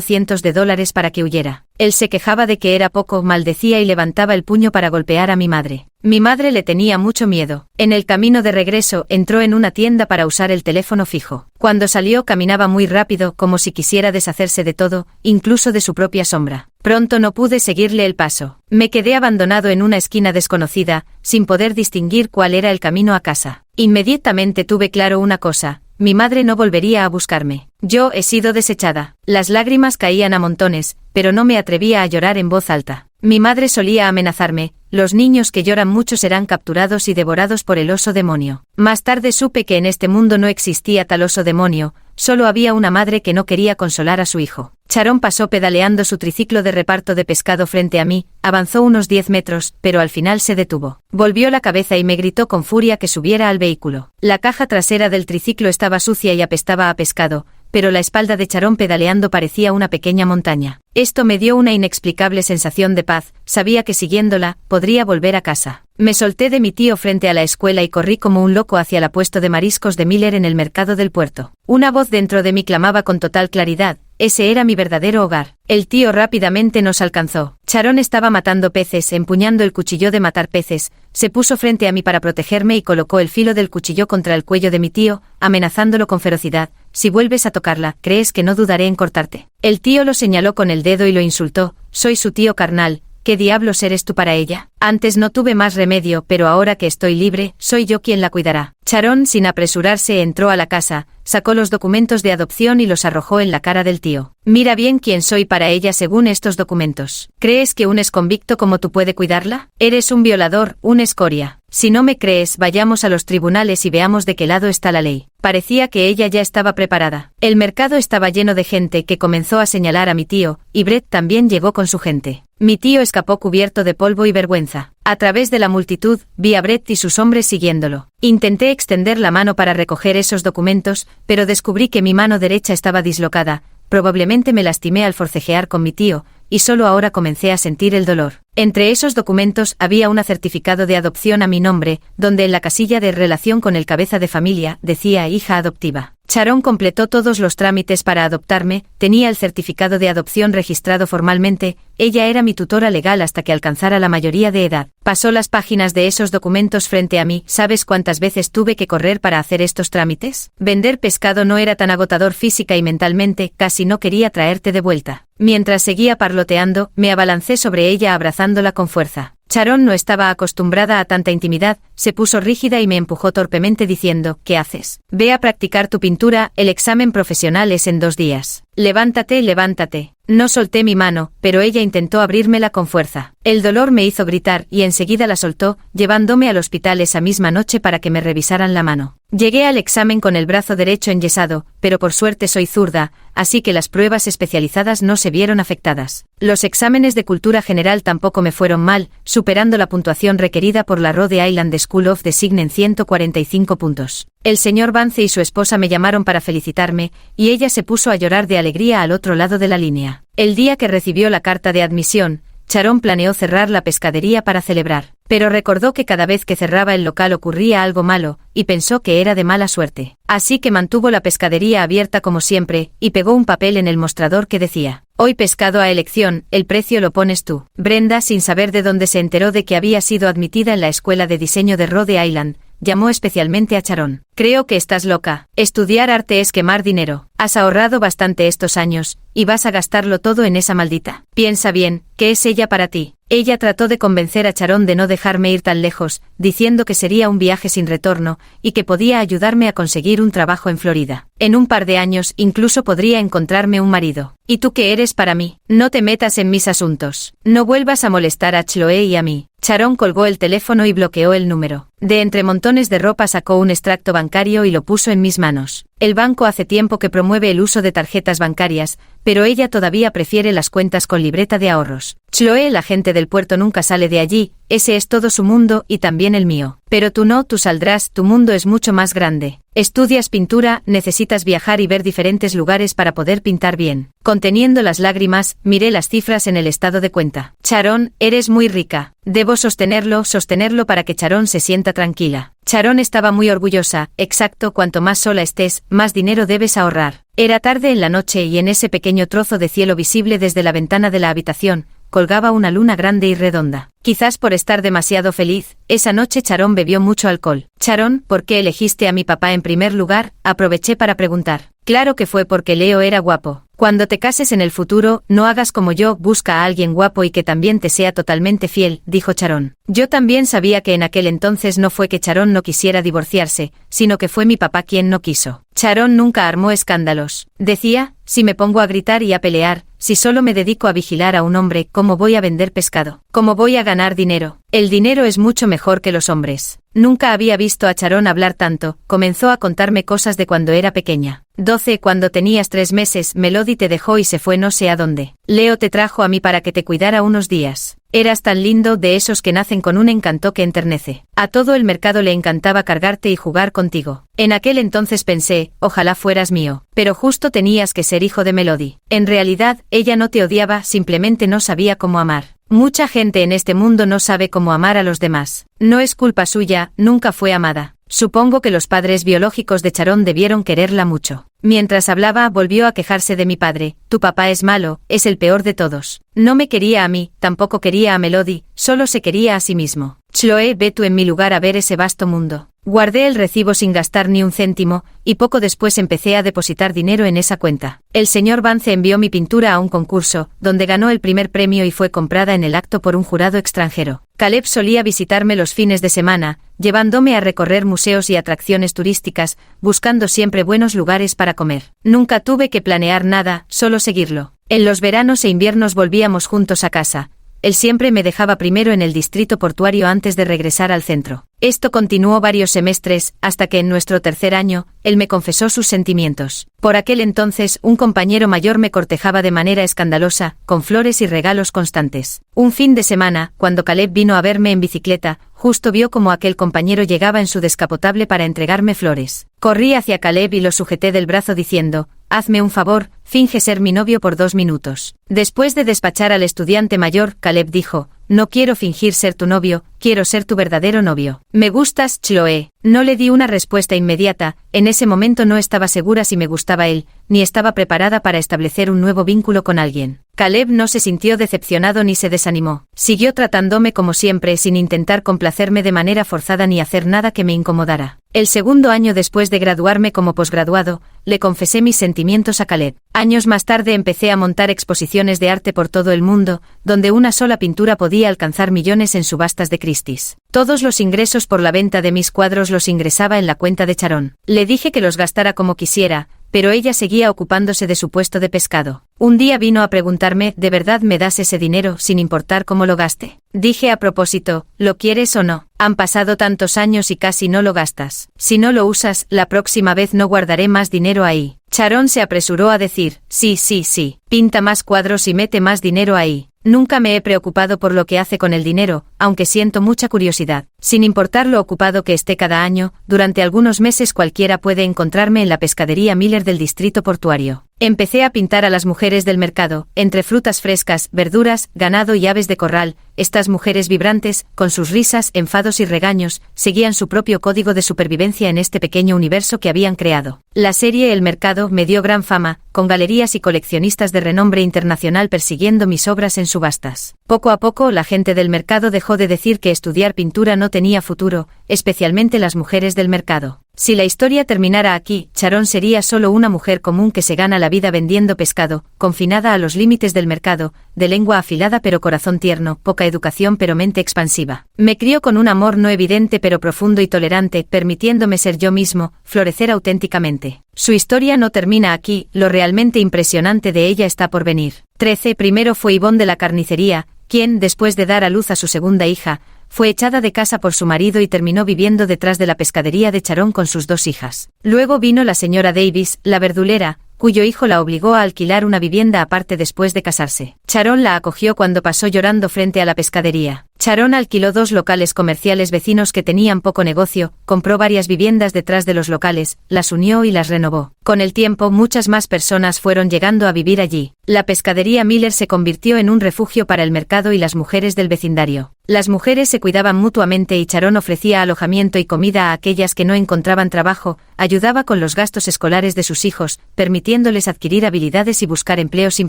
Speaker 1: cientos de dólares para que huyera. Él se quejaba de que era poco, maldecía y levantaba el puño para golpear a mi madre. Mi madre le tenía mucho miedo. En el camino de regreso, entró en una tienda para usar el teléfono fijo. Cuando salió caminaba muy rápido, como si quisiera deshacerse de todo, incluso de su propia sombra. Pronto no pude seguirle el paso. Me quedé abandonado en una esquina desconocida, sin poder distinguir cuál era el camino a casa. Inmediatamente tuve claro una cosa. Mi madre no volvería a buscarme. Yo he sido desechada. Las lágrimas caían a montones, pero no me atrevía a llorar en voz alta. Mi madre solía amenazarme, los niños que lloran mucho serán capturados y devorados por el oso demonio. Más tarde supe que en este mundo no existía tal oso demonio, solo había una madre que no quería consolar a su hijo. Sharon pasó pedaleando su triciclo de reparto de pescado frente a mí, avanzó unos 10 metros, pero al final se detuvo. Volvió la cabeza y me gritó con furia que subiera al vehículo. La caja trasera del triciclo estaba sucia y apestaba a pescado, pero la espalda de Sharon pedaleando parecía una pequeña montaña. Esto me dio una inexplicable sensación de paz, sabía que siguiéndola, podría volver a casa. Me solté de mi tío frente a la escuela y corrí como un loco hacia el puesto de mariscos de Miller en el mercado del puerto. Una voz dentro de mí clamaba con total claridad, ese era mi verdadero hogar. El tío rápidamente nos alcanzó. Sharon estaba matando peces, empuñando el cuchillo de matar peces, se puso frente a mí para protegerme y colocó el filo del cuchillo contra el cuello de mi tío, amenazándolo con ferocidad. Si vuelves a tocarla, ¿crees que no dudaré en cortarte? El tío lo señaló con el dedo y lo insultó. Soy su tío carnal. ¿Qué diablos eres tú para ella? Antes no tuve más remedio, pero ahora que estoy libre, soy yo quien la cuidará. Sharon, sin apresurarse, entró a la casa, sacó los documentos de adopción y los arrojó en la cara del tío. Mira bien quién soy para ella según estos documentos. ¿Crees que un exconvicto como tú puede cuidarla? Eres un violador, un escoria. Si no me crees, vayamos a los tribunales y veamos de qué lado está la ley. Parecía que ella ya estaba preparada. El mercado estaba lleno de gente que comenzó a señalar a mi tío, y Brett también llegó con su gente. Mi tío escapó cubierto de polvo y vergüenza. A través de la multitud, vi a Brett y sus hombres siguiéndolo. Intenté extender la mano para recoger esos documentos, pero descubrí que mi mano derecha estaba dislocada. Probablemente me lastimé al forcejear con mi tío, y solo ahora comencé a sentir el dolor. Entre esos documentos había un certificado de adopción a mi nombre, donde en la casilla de relación con el cabeza de familia decía hija adoptiva. Sharon completó todos los trámites para adoptarme, tenía el certificado de adopción registrado formalmente, ella era mi tutora legal hasta que alcanzara la mayoría de edad. Pasó las páginas de esos documentos frente a mí. ¿Sabes cuántas veces tuve que correr para hacer estos trámites? Vender pescado no era tan agotador física y mentalmente, casi no quería traerte de vuelta. Mientras seguía parloteando, me abalancé sobre ella abrazándola con fuerza. Sharon no estaba acostumbrada a tanta intimidad, se puso rígida y me empujó torpemente diciendo, ¿qué haces? Ve a practicar tu pintura, el examen profesional es en 2 días. Levántate, levántate. No solté mi mano, pero ella intentó abrírmela con fuerza. El dolor me hizo gritar y enseguida la soltó, llevándome al hospital esa misma noche para que me revisaran la mano. Llegué al examen con el brazo derecho enyesado, pero por suerte soy zurda, así que las pruebas especializadas no se vieron afectadas. Los exámenes de cultura general tampoco me fueron mal, superando la puntuación requerida por la Rhode Island School of Design en 145 puntos. El señor Vance y su esposa me llamaron para felicitarme, y ella se puso a llorar de alegría al otro lado de la línea. El día que recibió la carta de admisión, Sharon planeó cerrar la pescadería para celebrar, pero recordó que cada vez que cerraba el local ocurría algo malo, y pensó que era de mala suerte. Así que mantuvo la pescadería abierta como siempre, y pegó un papel en el mostrador que decía, hoy pescado a elección, el precio lo pones tú. Brenda, sin saber de dónde se enteró de que había sido admitida en la escuela de diseño de Rhode Island, llamó especialmente a Sharon. Creo que estás loca. Estudiar arte es quemar dinero. Has ahorrado bastante estos años, y vas a gastarlo todo en esa maldita. Piensa bien, ¿qué es ella para ti? Ella trató de convencer a Sharon de no dejarme ir tan lejos, diciendo que sería un viaje sin retorno, y que podía ayudarme a conseguir un trabajo en Florida. En un par de años incluso podría encontrarme un marido. ¿Y tú qué eres para mí? No te metas en mis asuntos. No vuelvas a molestar a Chloe y a mí. Charón colgó el teléfono y bloqueó el número. De entre montones de ropa sacó un extracto bancario y lo puso en mis manos. El banco hace tiempo que promueve el uso de tarjetas bancarias, pero ella todavía prefiere las cuentas con libreta de ahorros. Chloe, la gente del puerto nunca sale de allí, ese es todo su mundo y también el mío. Pero tú no, tú saldrás, tu mundo es mucho más grande. Estudias pintura, necesitas viajar y ver diferentes lugares para poder pintar bien. Conteniendo las lágrimas, miré las cifras en el estado de cuenta. Charón, eres muy rica. Debo sostenerlo para que Charón se sienta tranquila. Charón estaba muy orgullosa. Exacto, cuanto más sola estés, más dinero debes ahorrar. Era tarde en la noche y en ese pequeño trozo de cielo visible desde la ventana de la habitación, colgaba una luna grande y redonda. Quizás por estar demasiado feliz, esa noche Charón bebió mucho alcohol. Charón, ¿por qué elegiste a mi papá en primer lugar? Aproveché para preguntar. Claro que fue porque Leo era guapo. Cuando te cases en el futuro, no hagas como yo, busca a alguien guapo y que también te sea totalmente fiel, dijo Charón. Yo también sabía que en aquel entonces no fue que Charón no quisiera divorciarse, sino que fue mi papá quien no quiso. Charón nunca armó escándalos. Decía, si me pongo a gritar y a pelear, si solo me dedico a vigilar a un hombre, ¿cómo voy a vender pescado? ¿Cómo voy a ganar dinero? El dinero es mucho mejor que los hombres. Nunca había visto a Charón hablar tanto, comenzó a contarme cosas de cuando era pequeña. 12, cuando tenías 3 meses, Melody te dejó y se fue no sé a dónde. Leo te trajo a mí para que te cuidara unos días. Eras tan lindo, de esos que nacen con un encanto que enternece. A todo el mercado le encantaba cargarte y jugar contigo. En aquel entonces pensé, ojalá fueras mío. Pero justo tenías que ser hijo de Melody. En realidad, ella no te odiaba, simplemente no sabía cómo amar. Mucha gente en este mundo no sabe cómo amar a los demás. No es culpa suya, nunca fue amada. Supongo que los padres biológicos de Charón debieron quererla mucho. Mientras hablaba, volvió a quejarse de mi padre. Tu papá es malo, es el peor de todos. No me quería a mí, tampoco quería a Melody, solo se quería a sí mismo. Chloe, ve tú en mi lugar a ver ese vasto mundo. Guardé el recibo sin gastar ni un céntimo, y poco después empecé a depositar dinero en esa cuenta. El señor Vance envió mi pintura a un concurso, donde ganó el primer premio y fue comprada en el acto por un jurado extranjero. Caleb solía visitarme los fines de semana, llevándome a recorrer museos y atracciones turísticas, buscando siempre buenos lugares para comer. Nunca tuve que planear nada, solo seguirlo. En los veranos e inviernos volvíamos juntos a casa. Él siempre me dejaba primero en el distrito portuario antes de regresar al centro. Esto continuó varios semestres, hasta que en nuestro tercer año, él me confesó sus sentimientos. Por aquel entonces, un compañero mayor me cortejaba de manera escandalosa, con flores y regalos constantes. Un fin de semana, cuando Caleb vino a verme en bicicleta, justo vio como aquel compañero llegaba en su descapotable para entregarme flores. Corrí hacia Caleb y lo sujeté del brazo diciendo, hazme un favor, finge ser mi novio por 2 minutos. Después de despachar al estudiante mayor, Caleb dijo, no quiero fingir ser tu novio, quiero ser tu verdadero novio. Me gustas, Chloe. No le di una respuesta inmediata, en ese momento no estaba segura si me gustaba él, ni estaba preparada para establecer un nuevo vínculo con alguien. Caleb no se sintió decepcionado ni se desanimó. Siguió tratándome como siempre sin intentar complacerme de manera forzada ni hacer nada que me incomodara. El segundo año después de graduarme como posgraduado, le confesé mis sentimientos a Caleb. Años más tarde empecé a montar exposiciones de arte por todo el mundo, donde una sola pintura podía alcanzar millones en subastas de Christie's. Todos los ingresos por la venta de mis cuadros los ingresaba en la cuenta de Charón. Le dije que los gastara como quisiera, pero ella seguía ocupándose de su puesto de pescado. Un día vino a preguntarme, ¿de verdad me das ese dinero sin importar cómo lo gaste? Dije a propósito, ¿lo quieres o no? Han pasado tantos años y casi no lo gastas. Si no lo usas, la próxima vez no guardaré más dinero ahí. Charón se apresuró a decir, sí, pinta más cuadros y mete más dinero ahí. Nunca me he preocupado por lo que hace con el dinero, aunque siento mucha curiosidad. Sin importar lo ocupado que esté cada año, durante algunos meses cualquiera puede encontrarme en la pescadería Miller del distrito portuario. Empecé a pintar a las mujeres del mercado, entre frutas frescas, verduras, ganado y aves de corral. Estas mujeres vibrantes, con sus risas, enfados y regaños, seguían su propio código de supervivencia en este pequeño universo que habían creado. La serie El Mercado me dio gran fama, con galerías y coleccionistas de renombre internacional persiguiendo mis obras en subastas. Poco a poco la gente del mercado dejó de decir que estudiar pintura no tenía futuro, especialmente las mujeres del mercado. Si la historia terminara aquí, Charón sería solo una mujer común que se gana la vida vendiendo pescado, confinada a los límites del mercado, de lengua afilada pero corazón tierno, poca educación pero mente expansiva. Me crió con un amor no evidente pero profundo y tolerante, permitiéndome ser yo mismo, florecer auténticamente. Su historia no termina aquí, lo realmente impresionante de ella está por venir. 13. Primero fue Ivonne de la carnicería, quien, después de dar a luz a su segunda hija, fue echada de casa por su marido y terminó viviendo detrás de la pescadería de Sharon con sus 2 hijas. Luego vino la señora Davis, la verdulera, cuyo hijo la obligó a alquilar una vivienda aparte después de casarse. Sharon la acogió cuando pasó llorando frente a la pescadería. Sharon alquiló 2 locales comerciales vecinos que tenían poco negocio, compró varias viviendas detrás de los locales, las unió y las renovó. Con el tiempo muchas más personas fueron llegando a vivir allí. La pescadería Miller se convirtió en un refugio para el mercado y las mujeres del vecindario. Las mujeres se cuidaban mutuamente y Sharon ofrecía alojamiento y comida a aquellas que no encontraban trabajo, ayudaba con los gastos escolares de sus hijos, permitiéndoles adquirir habilidades y buscar empleo sin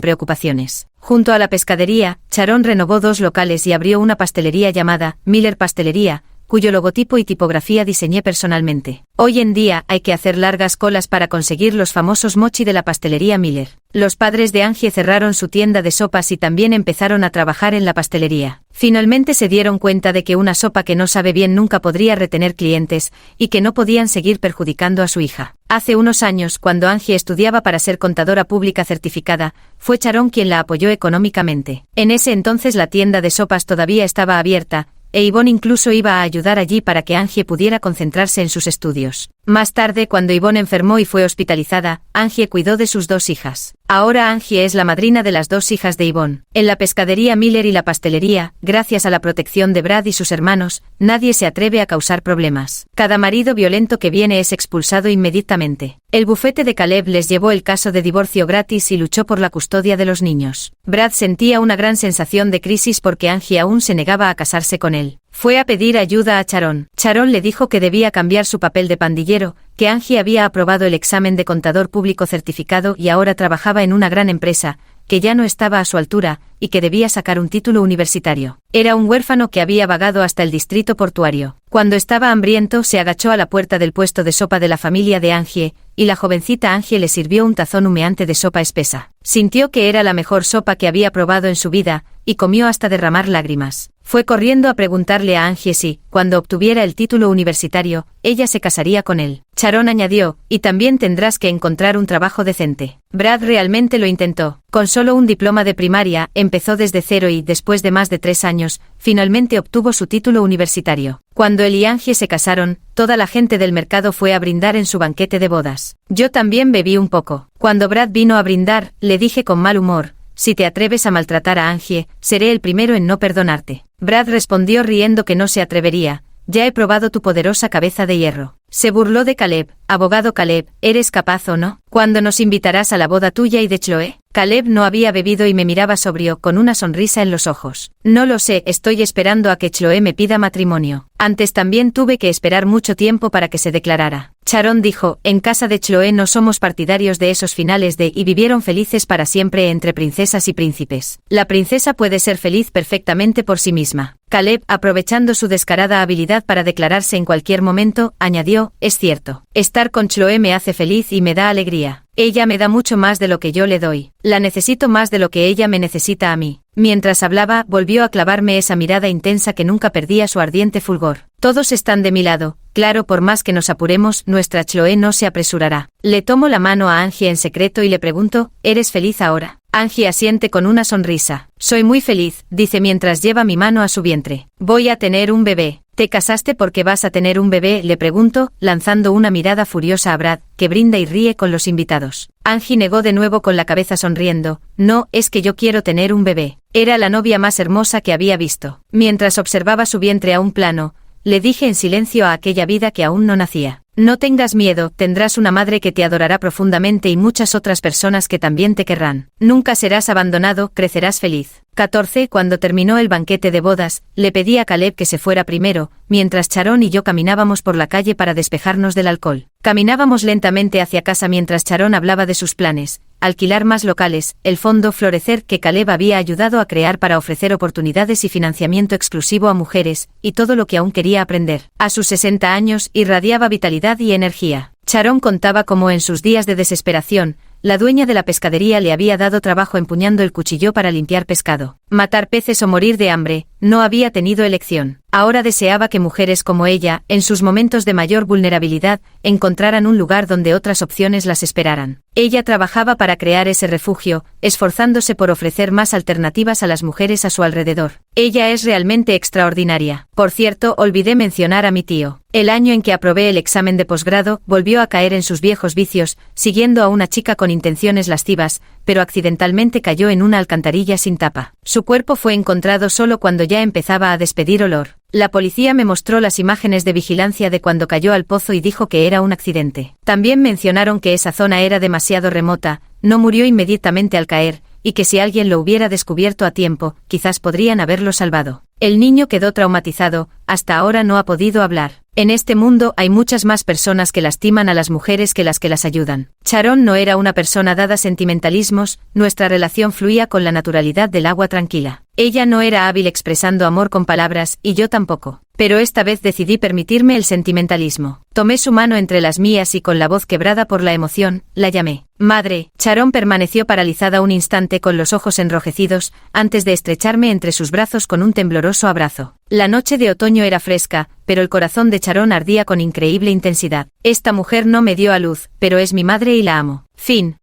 Speaker 1: preocupaciones. Junto a la pescadería, Sharon renovó 2 locales y abrió una pastelería llamada Miller Pastelería, cuyo logotipo y tipografía diseñé personalmente. Hoy en día hay que hacer largas colas para conseguir los famosos mochi de la pastelería Miller. Los padres de Angie cerraron su tienda de sopas y también empezaron a trabajar en la pastelería. Finalmente se dieron cuenta de que una sopa que no sabe bien nunca podría retener clientes, y que no podían seguir perjudicando a su hija. Hace unos años, cuando Angie estudiaba para ser contadora pública certificada, fue Sharon quien la apoyó económicamente. En ese entonces la tienda de sopas todavía estaba abierta, e Yvonne incluso iba a ayudar allí para que Angie pudiera concentrarse en sus estudios. Más tarde, cuando Yvonne enfermó y fue hospitalizada, Angie cuidó de sus 2 hijas. Ahora Angie es la madrina de las 2 hijas de Yvonne. En la pescadería Miller y la pastelería, gracias a la protección de Brad y sus hermanos, nadie se atreve a causar problemas. Cada marido violento que viene es expulsado inmediatamente. El bufete de Caleb les llevó el caso de divorcio gratis y luchó por la custodia de los niños. Brad sentía una gran sensación de crisis porque Angie aún se negaba a casarse con él. Fue a pedir ayuda a Sharon. Sharon le dijo que debía cambiar su papel de pandillero, que Angie había aprobado el examen de contador público certificado y ahora trabajaba en una gran empresa, que ya no estaba a su altura, y que debía sacar un título universitario. Era un huérfano que había vagado hasta el distrito portuario. Cuando estaba hambriento se agachó a la puerta del puesto de sopa de la familia de Angie, y la jovencita Angie le sirvió un tazón humeante de sopa espesa. Sintió que era la mejor sopa que había probado en su vida, y comió hasta derramar lágrimas. Fue corriendo a preguntarle a Angie si, cuando obtuviera el título universitario, ella se casaría con él. Sharon añadió, y también tendrás que encontrar un trabajo decente. Brad realmente lo intentó. Con solo un diploma de primaria, empezó desde cero y, después de más de 3 años, finalmente obtuvo su título universitario. Cuando él y Angie se casaron, toda la gente del mercado fue a brindar en su banquete de bodas. Yo también bebí un poco. Cuando Brad vino a brindar, le dije con mal humor, si te atreves a maltratar a Angie, seré el primero en no perdonarte. Brad respondió riendo que no se atrevería, ya he probado tu poderosa cabeza de hierro. Se burló de Caleb. Abogado Caleb, ¿eres capaz o no? ¿Cuándo nos invitarás a la boda tuya y de Chloe? Caleb no había bebido y me miraba sobrio, con una sonrisa en los ojos. No lo sé, estoy esperando a que Chloe me pida matrimonio. Antes también tuve que esperar mucho tiempo para que se declarara. Sharon dijo, en casa de Chloe no somos partidarios de esos finales de y vivieron felices para siempre entre princesas y príncipes. La princesa puede ser feliz perfectamente por sí misma. Caleb, aprovechando su descarada habilidad para declararse en cualquier momento, añadió, es cierto. Estar con Chloe me hace feliz y me da alegría. Ella me da mucho más de lo que yo le doy. La necesito más de lo que ella me necesita a mí. Mientras hablaba, volvió a clavarme esa mirada intensa que nunca perdía su ardiente fulgor. Todos están de mi lado. Claro, por más que nos apuremos, nuestra Chloe no se apresurará. Le tomo la mano a Angie en secreto y le pregunto, ¿eres feliz ahora? Angie asiente con una sonrisa. Soy muy feliz, dice mientras lleva mi mano a su vientre. Voy a tener un bebé. ¿Te casaste porque vas a tener un bebé?, le pregunto, lanzando una mirada furiosa a Brad, que brinda y ríe con los invitados. Angie negó de nuevo con la cabeza sonriendo. No, es que yo quiero tener un bebé. Era la novia más hermosa que había visto. Mientras observaba su vientre a un plano, le dije en silencio a aquella vida que aún no nacía. No tengas miedo, tendrás una madre que te adorará profundamente y muchas otras personas que también te querrán. Nunca serás abandonado, crecerás feliz. 14. Cuando terminó el banquete de bodas, le pedí a Caleb que se fuera primero, mientras Sharon y yo caminábamos por la calle para despejarnos del alcohol. Caminábamos lentamente hacia casa mientras Sharon hablaba de sus planes, alquilar más locales, el fondo Florecer que Caleb había ayudado a crear para ofrecer oportunidades y financiamiento exclusivo a mujeres, y todo lo que aún quería aprender. A sus 60 años, irradiaba vitalidad y energía. Sharon contaba cómo en sus días de desesperación, la dueña de la pescadería le había dado trabajo empuñando el cuchillo para limpiar pescado. Matar peces o morir de hambre, no había tenido elección. Ahora deseaba que mujeres como ella, en sus momentos de mayor vulnerabilidad, encontraran un lugar donde otras opciones las esperaran. Ella trabajaba para crear ese refugio, esforzándose por ofrecer más alternativas a las mujeres a su alrededor. Ella es realmente extraordinaria. Por cierto, olvidé mencionar a mi tío. El año en que aprobé el examen de posgrado, volvió a caer en sus viejos vicios, siguiendo a una chica con intenciones lascivas, pero accidentalmente cayó en una alcantarilla sin tapa. Su cuerpo fue encontrado solo cuando ya empezaba a despedir olor. La policía me mostró las imágenes de vigilancia de cuando cayó al pozo y dijo que era un accidente. También mencionaron que esa zona era demasiado remota, no murió inmediatamente al caer, y que si alguien lo hubiera descubierto a tiempo, quizás podrían haberlo salvado. El niño quedó traumatizado, hasta ahora no ha podido hablar. En este mundo hay muchas más personas que lastiman a las mujeres que las ayudan. Sharon no era una persona dada a sentimentalismos, nuestra relación fluía con la naturalidad del agua tranquila. Ella no era hábil expresando amor con palabras, y yo tampoco. Pero esta vez decidí permitirme el sentimentalismo. Tomé su mano entre las mías y con la voz quebrada por la emoción, la llamé. Madre. Sharon permaneció paralizada un instante con los ojos enrojecidos, antes de estrecharme entre sus brazos con un tembloroso abrazo. La noche de otoño era fresca, pero el corazón de Sharon ardía con increíble intensidad. Esta mujer no me dio a luz, pero es mi madre y la amo. Fin.